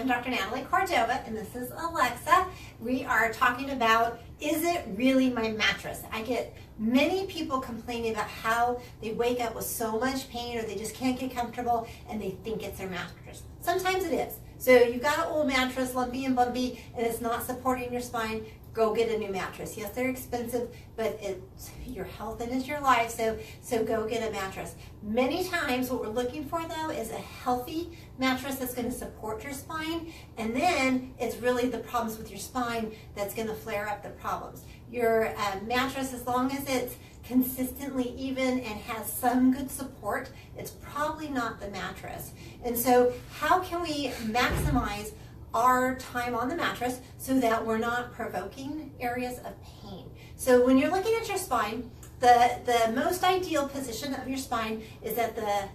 I'm Dr. Natalie Cordova, and this is Alexa. We are talking about, is it really my mattress? I get many people complaining about how they wake up with so much pain or they just can't get comfortable and they think it's their mattress. Sometimes it is. So you've got an old mattress, lumpy and bumpy, and it's not supporting your spine, go get a new mattress. Yes, they're expensive, but it's your health and it's your life, so go get a mattress. Many times what we're looking for though is a healthy mattress that's going to support your spine, and then it's really the problems with your spine that's going to flare up the problems. Your mattress, as long as it's consistently even and has some good support, it's probably not the mattress. And so how can we maximize our time on the mattress so that we're not provoking areas of pain? So when you're looking at your spine, the most ideal position of your spine is that the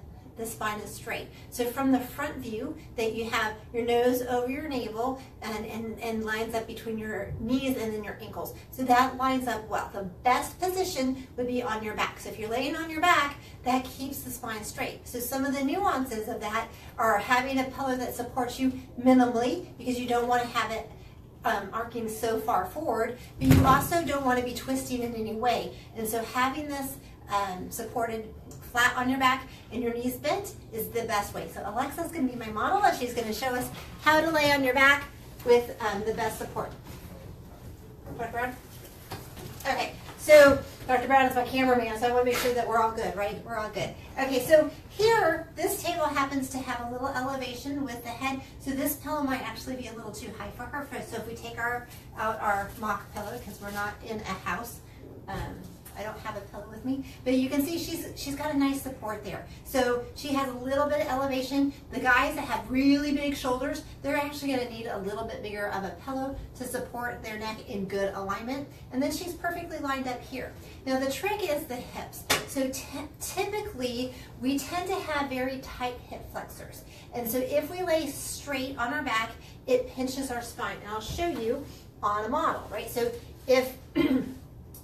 spine is straight. So from the front view, that you have your nose over your navel and lines up between your knees and then your ankles. So that lines up well. The best position would be on your back. So if you're laying on your back, that keeps the spine straight. So some of the nuances of that are having a pillow that supports you minimally, because you don't want to have it arcing so far forward, but you also don't want to be twisting in any way. And so having this supported flat on your back and your knees bent is the best way. So Alexa's going to be my model, and she's going to show us how to lay on your back with the best support. Dr. Brown? Okay, so Dr. Brown is my cameraman, so I want to make sure that we're all good, right? We're all good. Okay, so here, this table happens to have a little elevation with the head, so this pillow might actually be a little too high for her. So if we take out our mock pillow, because we're not in a house, I don't have a pillow with me, but you can see she's got a nice support there. So she has a little bit of elevation. The guys that have really big shoulders, they're actually going to need a little bit bigger of a pillow to support their neck in good alignment. And then she's perfectly lined up here. Now the trick is the hips. So typically we tend to have very tight hip flexors. And so if we lay straight on our back, it pinches our spine. And I'll show you on a model, right? So if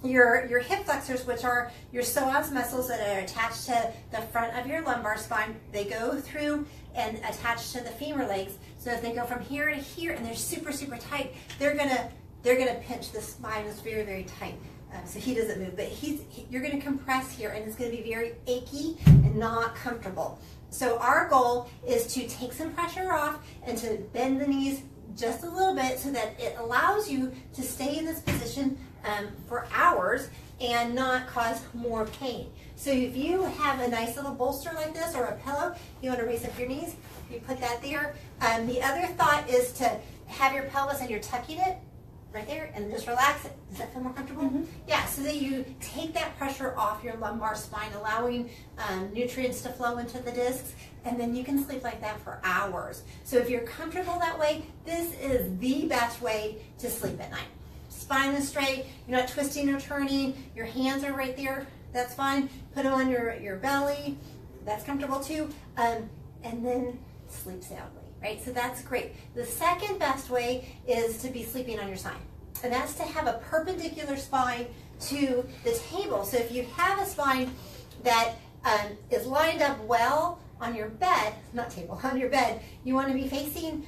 your hip flexors, which are your psoas muscles that are attached to the front of your lumbar spine, they go through and attach to the femur legs. So if they go from here to here and they're super, super tight, they're gonna pinch the spine. It's very, very tight. So he doesn't move, but you're gonna compress here, and it's gonna be very achy and not comfortable. So our goal is to take some pressure off and to bend the knees just a little bit so that it allows you to stay in this position for hours and not cause more pain. So if you have a nice little bolster like this or a pillow, you want to raise up your knees, you put that there. The other thought is to have your pelvis and you're tucking it right there and just relax it. Does that feel more comfortable? Mm-hmm. Yeah, so that you take that pressure off your lumbar spine, allowing nutrients to flow into the discs, and then you can sleep like that for hours. So if you're comfortable that way, this is the best way to sleep at night. Spine is straight, you're not twisting or turning, your hands are right there, that's fine. Put them on your belly, that's comfortable too, and then sleep soundly, right? So that's great. The second best way is to be sleeping on your side, and that's to have a perpendicular spine to the table. So if you have a spine that is lined up well on your bed, not table, on your bed, you want to be facing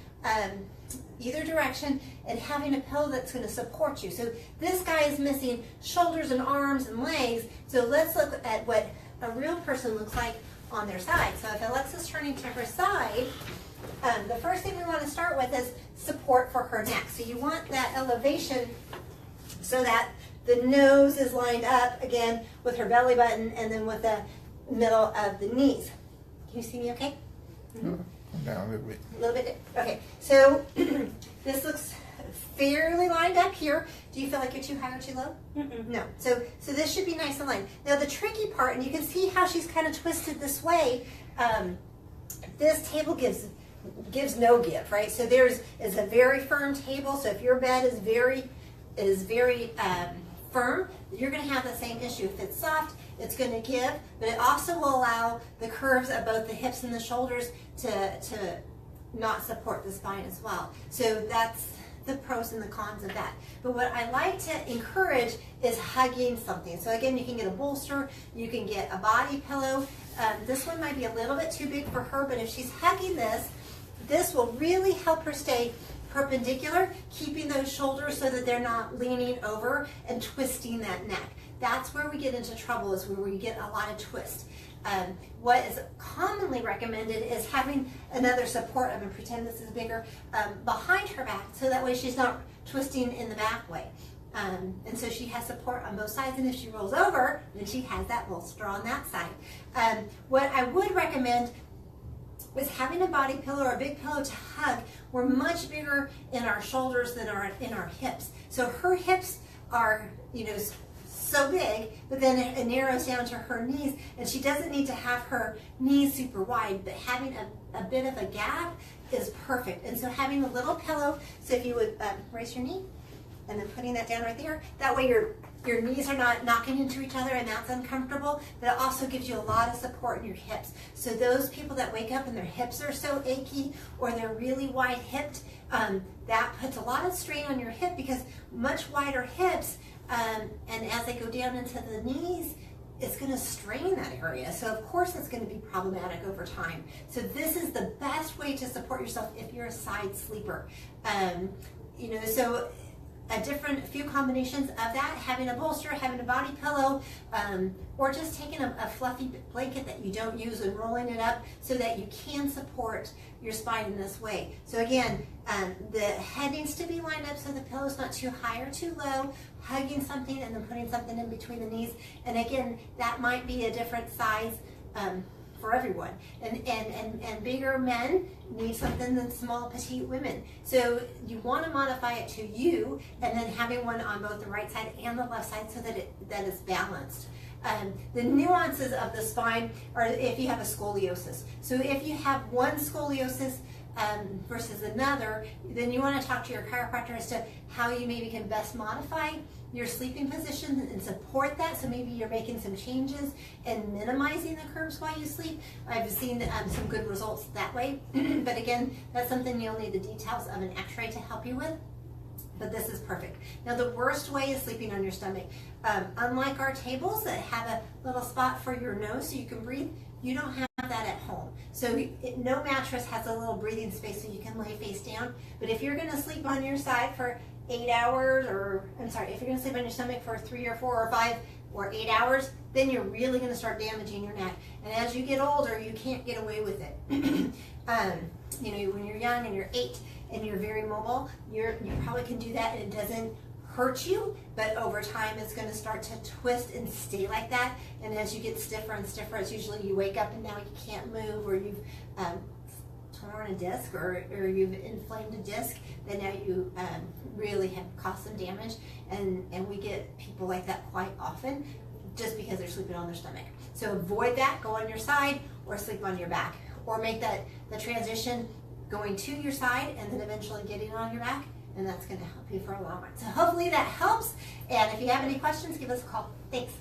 either direction and having a pillow that's going to support you. So this guy is missing shoulders and arms and legs. So let's look at what a real person looks like on their side. So if Alexa's turning to her side, the first thing we want to start with is support for her neck. So you want that elevation so that the nose is lined up again with her belly button and then with the middle of the knees. Can you see me okay? Mm-hmm. Down a little bit. A little bit. Okay, so this looks fairly lined up here. Do you feel like you're too high or too low? Mm-mm. No. So this should be nice and lined. Now the tricky part, and you can see how she's kind of twisted this way. This table gives no give, right? So is a very firm table. So if your bed is very firm, you're going to have the same issue. If it's soft, it's going to give, but it also will allow the curves of both the hips and the shoulders to not support the spine as well. So that's the pros and the cons of that. But what I like to encourage is hugging something. So again, you can get a bolster, you can get a body pillow. This one might be a little bit too big for her, but if she's hugging this, this will really help her stay perpendicular, keeping those shoulders so that they're not leaning over and twisting that neck. That's where we get into trouble, is where we get a lot of twist. What is commonly recommended is having another support, I'm going to pretend this is bigger, behind her back, so that way she's not twisting in the back way. And so she has support on both sides, and if she rolls over, then she has that bolster on that side. What I would recommend is having a body pillow or a big pillow to hug. We're much bigger in our shoulders than in our hips. So her hips are, so big, but then it narrows down to her knees, and she doesn't need to have her knees super wide, but having a bit of a gap is perfect. And so having a little pillow, so if you would raise your knee, and then putting that down right there, that way your knees are not knocking into each other, and that's uncomfortable, but it also gives you a lot of support in your hips. So those people that wake up and their hips are so achy, or they're really wide hipped, that puts a lot of strain on your hip, because much wider hips, and as they go down into the knees, it's going to strain that area. So of course it's going to be problematic over time. So this is the best way to support yourself if you're a side sleeper. So a few combinations of that, having a bolster, having a body pillow, or just taking a fluffy blanket that you don't use and rolling it up so that you can support your spine in this way. So again, the head needs to be lined up so the pillow's not too high or too low, hugging something and then putting something in between the knees. And again, that might be a different size for everyone. And bigger men need something than small, petite women. So you want to modify it to you, and then having one on both the right side and the left side so that it's balanced. The nuances of the spine are if you have a scoliosis. So if you have one scoliosis versus another, then you want to talk to your chiropractor as to how you maybe can best modify your sleeping position and support that. So maybe you're making some changes and minimizing the curves while you sleep. I've seen some good results that way. But again, that's something you'll need the details of an x-ray to help you with. But this is perfect. Now the worst way is sleeping on your stomach. Unlike our tables that have a little spot for your nose so you can breathe, you don't have that at home. So no mattress has a little breathing space so you can lay face down. But if you're gonna sleep on your side for 8 hours, if you're gonna sleep on your stomach for 3 or 4 or 5 or 8 hours, then you're really gonna start damaging your neck. And as you get older, you can't get away with it. When you're young and you're 8 and you're very mobile, you probably can do that and it doesn't hurt you, but over time it's going to start to twist and stay like that. And as you get stiffer and stiffer, it's usually you wake up and now you can't move, or you've torn a disc, or you've inflamed a disc, then now you really have caused some damage. And we get people like that quite often just because they're sleeping on their stomach. So avoid that, go on your side or sleep on your back, or make the transition going to your side and then eventually getting on your back, and that's going to help you for a long run. So hopefully that helps, and if you have any questions, give us a call. Thanks.